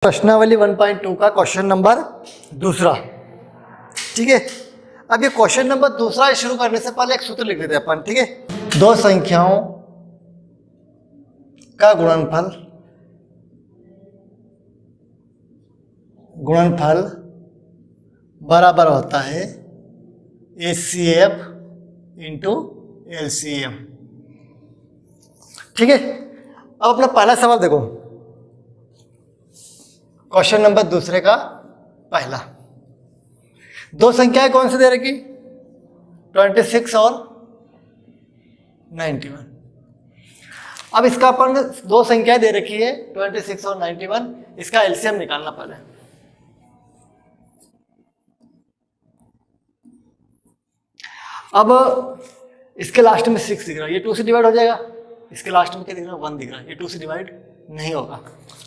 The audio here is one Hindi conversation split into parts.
प्रश्नावली 1.2 का क्वेश्चन नंबर दूसरा। ठीक है, अब ये क्वेश्चन नंबर दूसरा शुरू करने से पहले एक सूत्र लिख देते हैं अपन। ठीक है, दो संख्याओं का गुणनफल बराबर होता है HCF इंटू LCM। ठीक है, अब अपना पहला सवाल देखो, क्वेश्चन नंबर दूसरे का पहला। दो संख्याएं कौन सी दे रखी? 26 और 91। अब इसका अपन दो संख्याएं दे रखी है 26 और 91, इसका एलसीएम निकालना पहले। अब इसके लास्ट में 6 दिख रहा है, ये 2 से डिवाइड हो जाएगा। इसके लास्ट में क्या दिख रहा है? 1 दिख रहा है, ये 2 से डिवाइड नहीं होगा,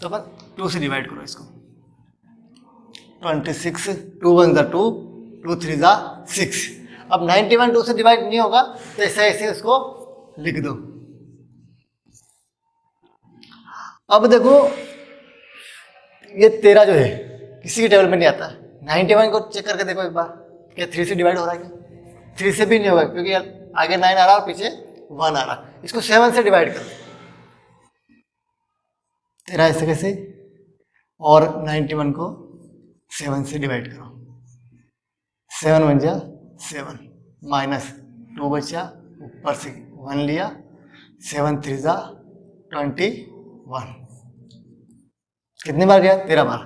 तो अपन 2 से डिवाइड करो इसको। 26, 2 1 = 2, 2 3 = 6। अब 91 2 से डिवाइड नहीं होगा, तो ऐसे ऐसे इसको लिख दो। अब देखो ये 13 जो है किसी के टेबल में नहीं आता है। 91 को चेक करके देखो एक बार, क्या 3 से डिवाइड हो रहा है? क्या 3 से भी नहीं होगा, क्योंकि आगे 9 आ रहा और पीछे 1 आ रहा। इसको 7 से डिवाइड करो। 13 ऐसे कैसे, और 91 को 7 से डिवाइड करो। 7 1 = 7, माइनस 2 बचा, ऊपर से 1 लिया, 7 3 = 21। कितनी बार गया? 13 बार,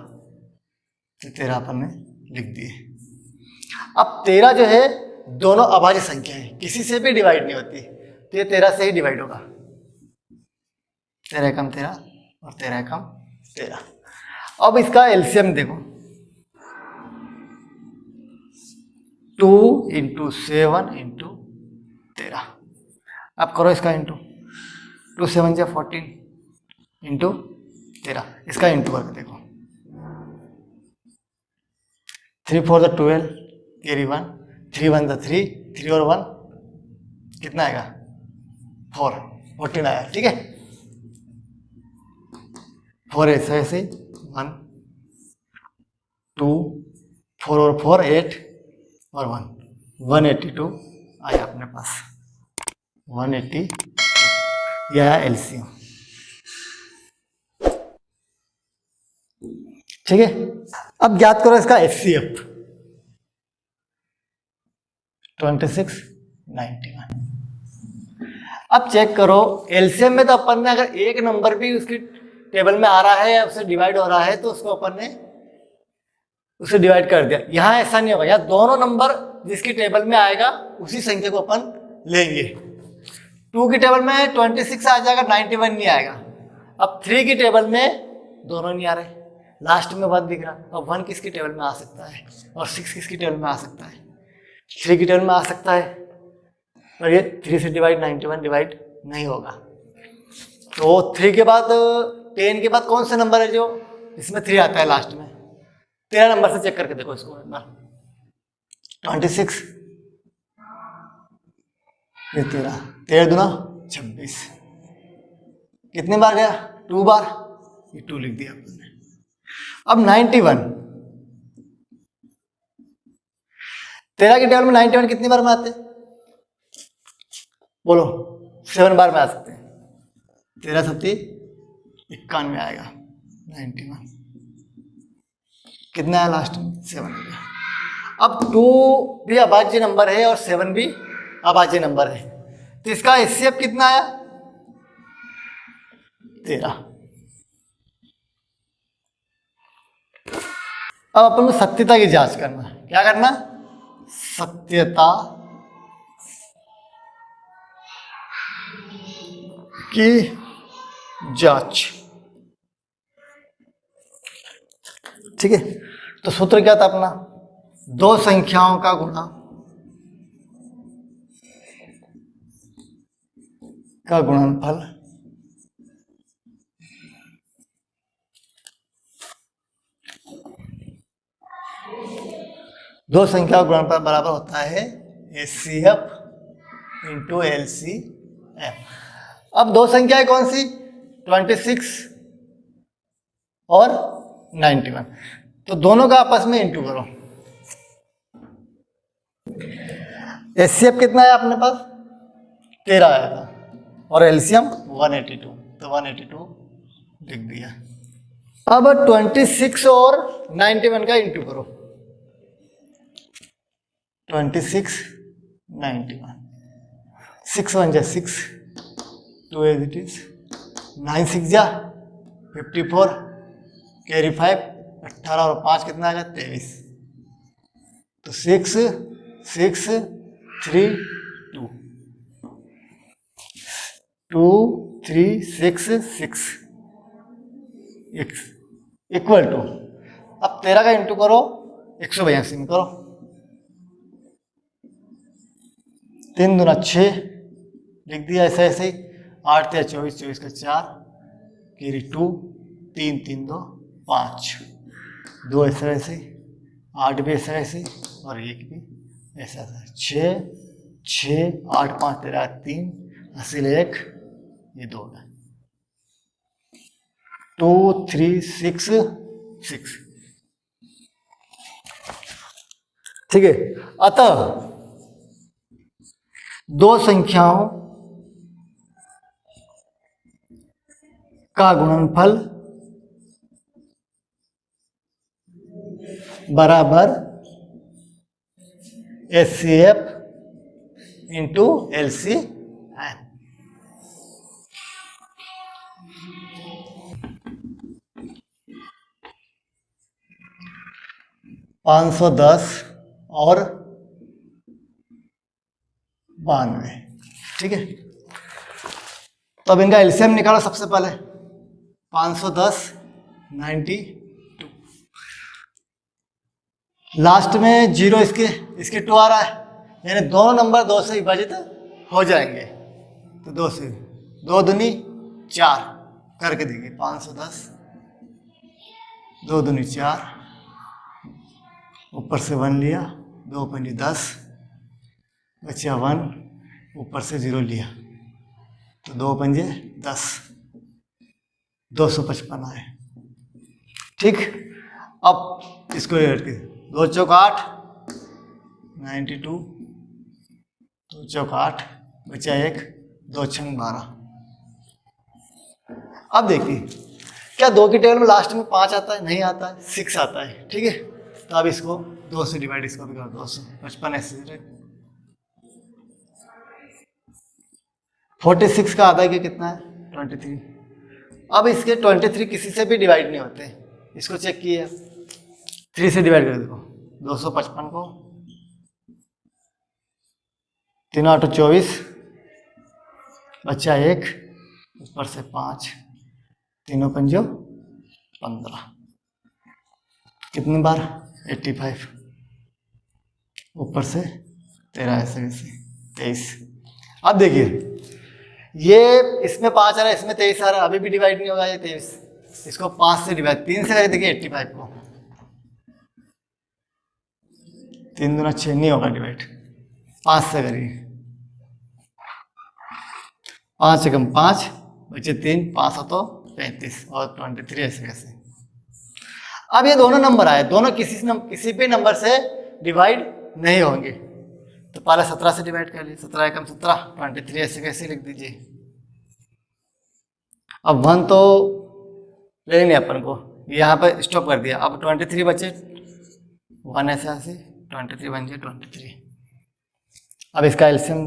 तो 13 अपन ने लिख दिए। अब 13 जो है दोनों अभाज्य संख्या है, किसी से भी डिवाइड नहीं होती, तो ये 13 से ही डिवाइड होगा। 13 कम 13 और 13 कम 13। अब इसका एलसीएम देखो, 2 × 7 × 13। अब करो इसका इंटू, 2 7 = 14 इंटू 13, इसका इंटू करके देखो। 3 4 = 12, कैरी 1, 3 1 = 3, 3 और 1 कितना आएगा? 4, 14 आया। ठीक है, 4 ऐसे ऐसे 1 2, 4 और 4 8 और 1, 182 आया अपने पास। 180 यह आया एलसीएम। ठीक है, अब ज्ञात करो इसका एचसीएफ। 26 91। अब चेक करो एलसीएम में, तो अपन ने अगर एक नंबर भी उसकी टेबल में आ रहा है या उससे डिवाइड हो रहा है, तो उसको अपन ने उसे डिवाइड कर दिया। यहाँ ऐसा नहीं होगा, यहाँ दोनों नंबर जिसकी टेबल में आएगा उसी संख्या को अपन लेंगे। 2 की टेबल में 26 आ जाएगा, 91 नहीं आएगा। अब 3 की टेबल में दोनों नहीं आ रहे, लास्ट में 1 दिख रहा। अब 1 किसकी टेबल में आ सकता है और 6 किसकी टेबल में आ सकता है? 3 की टेबल में आ सकता है, और ये 3 से डिवाइड 91 डिवाइड नहीं होगा। तो 3 के बाद 10 के बाद कौन सा नंबर है जो इसमें 3 आता है लास्ट में? 13 नंबर से चेक करके देखो इसको एक बार। 26, ये 13, 13 दूना 26। कितने बार गया? 2 बार, ये 2 लिख दिया आपने। अब 91, 13 की टेबल में 91 कितनी बार में आते? बोलो, 7 बार में आ सकते हैं। 13 7 91 आएगा। 91 कितना है लास्ट में? 7 हो गया। अब 2 भी अभाज्य नंबर है और 7 भी अभाज्य नंबर है, तो इसका एचसीएफ कितना आया? 13। अब अपन को सत्यता की जांच करना है। क्या करना? सत्यता की जांच। ठीक है, तो सूत्र क्या था अपना? दो संख्याओं का गुणा का गुणनफल दो संख्या का गुणनफल बराबर होता है HCF इंटू LCM। अब दो संख्याएं कौन सी? 26 और 91। तो दोनों का आपस में इंटू करो। एचसीएफ कितना है अपने पास? 13 आया था और एलसीएम 182, तो 182 लिख दिया। अब 26 और 91 का इंटू करो। 26 91, 6 1 जा 6, 2 एज इट इज, 9 6 जा 54, कैरी 5, 18 और 5 कितना आएगा? 23। तो 6 6 3 2 2 3 6 6 इक्वल टू, अब 13 का इंटू करो 182 में करो, 3 दूना 6 लिख दिया ऐसे ऐसे ही, 8 3 24, 24 का 4, कैरी 2, 3 3 2 5, 2 ऐसे ऐसे, 8 भी ऐसे ऐसे और 1 भी ऐसा ऐसा, 6 6 8 5 13 3 हासिल 1, ये 2 है, 2 3 6 6। ठीक है। अतः दो संख्याओं का गुणनफल बराबर एचसीएफ इंटू एलसीएम। 510 और 92। ठीक है, तो अब इनका एलसीएम निकालो सबसे पहले। 510 92, लास्ट में जीरो इसके 2 आ रहा है, यानी दोनों नंबर 2 से विभाजित हो जाएंगे। तो 2 से 2 दूनी 4 करके देंगे। 510 2 दूनी 4, ऊपर से 1 लिया, 2 पंजे 10 बचा 1, ऊपर से 0 लिया, तो 2 पंजे 10, 255 आए। ठीक, अब इसको ऐड कर, 2 चौक 8 92, 2 चौक 8 बचा 1, 2 छंग 12। अब देखिए क्या 2 की टेबल में लास्ट में 5 आता है? नहीं आता है, 6 आता है। ठीक है, तो अब इसको 2 से डिवाइड, इसको भी करो 255 ऐसे। 46 का आधा है कि कितना है? 23। अब इसके 23 किसी से भी डिवाइड नहीं होते, इसको चेक किए 3 से डिवाइड कर देखो। 255 को 3 8 24 बच्चा 1, ऊपर से 5, 3 पंजो 15, कितनी बार? 85, ऊपर से 13 ऐसे ऐसे 23। अब देखिए ये इसमें 5 आ रहा है, इसमें 23 आ रहा है, अभी भी डिवाइड नहीं होगा ये 23। इसको 5 से डिवाइड, 3 से करें देखिए 85 को, 3 दूना 6 नहीं होगा डिवाइड, 5 से करिए, 5 से कम 5 बचे 3, 5 तो 35 और 23 ऐसे कैसे। अब ये दोनों नंबर आए, दोनों किसी भी नंबर से डिवाइड नहीं होंगे, तो पहले 17 से डिवाइड कर लिए, 17 एकम 17, 23 ऐसे कैसे लिख दीजिए। अब 1 तो ले नहीं अपन को, यहाँ पर स्टॉप कर दिया। अब 23 बचे, 1 ऐसे ऐसे 23 बन जाए 23। अब इसका LCM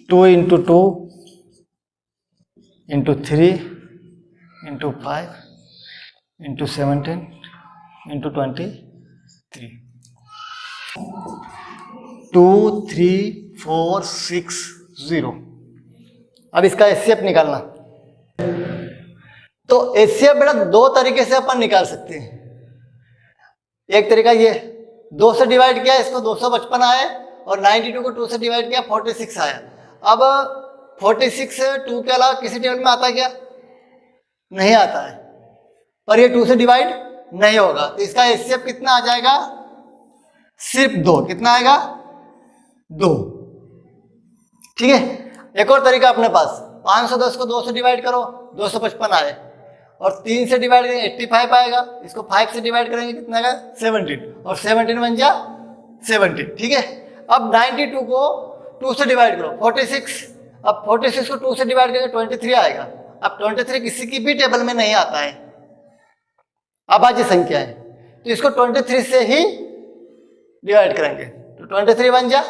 2 into 2 into 3 into 5 into 17 into 23, 2 3 4 6 0। अब इसका एचसीएफ निकालना, तो एचसीएफ बेटा 2 तरीके से अपन निकाल सकते हैं। एक तरीका ये 2 से डिवाइड किया, इसको 255 आए, और 92 को 2 से डिवाइड किया, 46 आया। अब 46 2 के अलावा किसी टेबल में आता है क्या? नहीं आता है, पर ये 2 से डिवाइड नहीं होगा, तो इसका एचसीएफ कितना आ जाएगा? सिर्फ 2। कितना आएगा? 2। ठीक है, एक और तरीका अपने पास, 510 को 2 से डिवाइड करो, 255 आए, और 3 से डिवाइड करेंगे 85 आएगा, इसको 5 से डिवाइड करेंगे कितना आएगा 17, और 17 बन जा 17, ठीक है। अब 92 को 2 से डिवाइड करो 46, अब 46 को 2 से डिवाइड करेंगे 23 आएगा। अब 23 किसी की भी टेबल में नहीं आता है, अभाज्य संख्या है, तो इसको 23 से ही डिवाइड करेंगे, तो 23 बन जा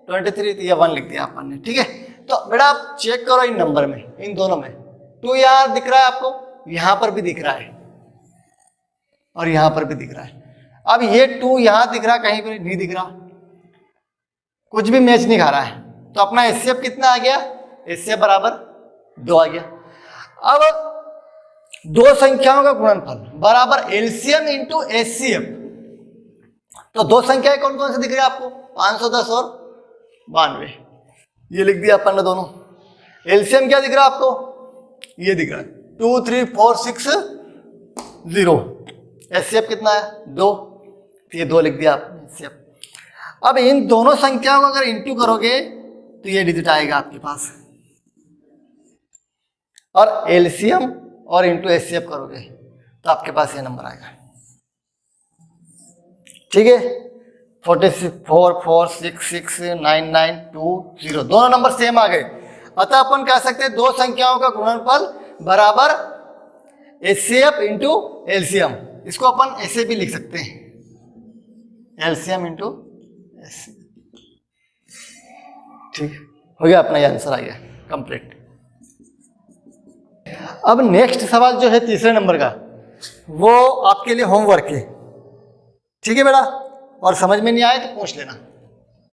23, या 1 लिख दिया अपन ने, ठीक है। तो बेटा आप चेक करो इन नंबर में, इन दोनों में 2 यहाँ दिख रहा है आपको, यहां पर भी दिख रहा है और यहां पर भी दिख रहा है। अब ये 2 यहां दिख रहा, कहीं पर नहीं दिख रहा, कुछ भी मैच नहीं खा रहा है, तो अपना एचसीएफ कितना आ गया, एचसीएफ बराबर 2 आ गया। अब दो संख्याओं का गुणनफल बराबर एलसीएम इंटू एचसीएफ, तो दो संख्याएं कौन कौन सी दिख रही है आपको, 510 और 92, ये लिख दिया अपन ने दोनों। एलसीएम क्या दिख रहा है आपको, ये दिख रहा है 2 3 4 6 0, एचसीएफ कितना है 2, ये 2 लिख दिया आपने एचसीएफ। अब इन दोनों संख्याओं को अगर इंटू करोगे तो ये डिजिट आएगा आपके पास, और एलसीएम और इंटू एचसीएफ करोगे तो आपके पास ये नंबर आएगा, ठीक है। 46 4 4 6 6 9 9 2 0, दोनों नंबर सेम आ गए, अतः अपन कह सकते हैं दो संख्याओं का गुणनफल बराबर एचसीएफ इंटू एलसीएम। इसको अपन ऐसे भी लिख सकते हैं, एलसीएम इंटू एचसीएफ, ठीक हो गया, अपना ये आंसर आ गया कंप्लीट। अब नेक्स्ट सवाल जो है तीसरे नंबर का, वो आपके लिए होमवर्क है, ठीक है बेटा, और समझ में नहीं आए तो पूछ लेना।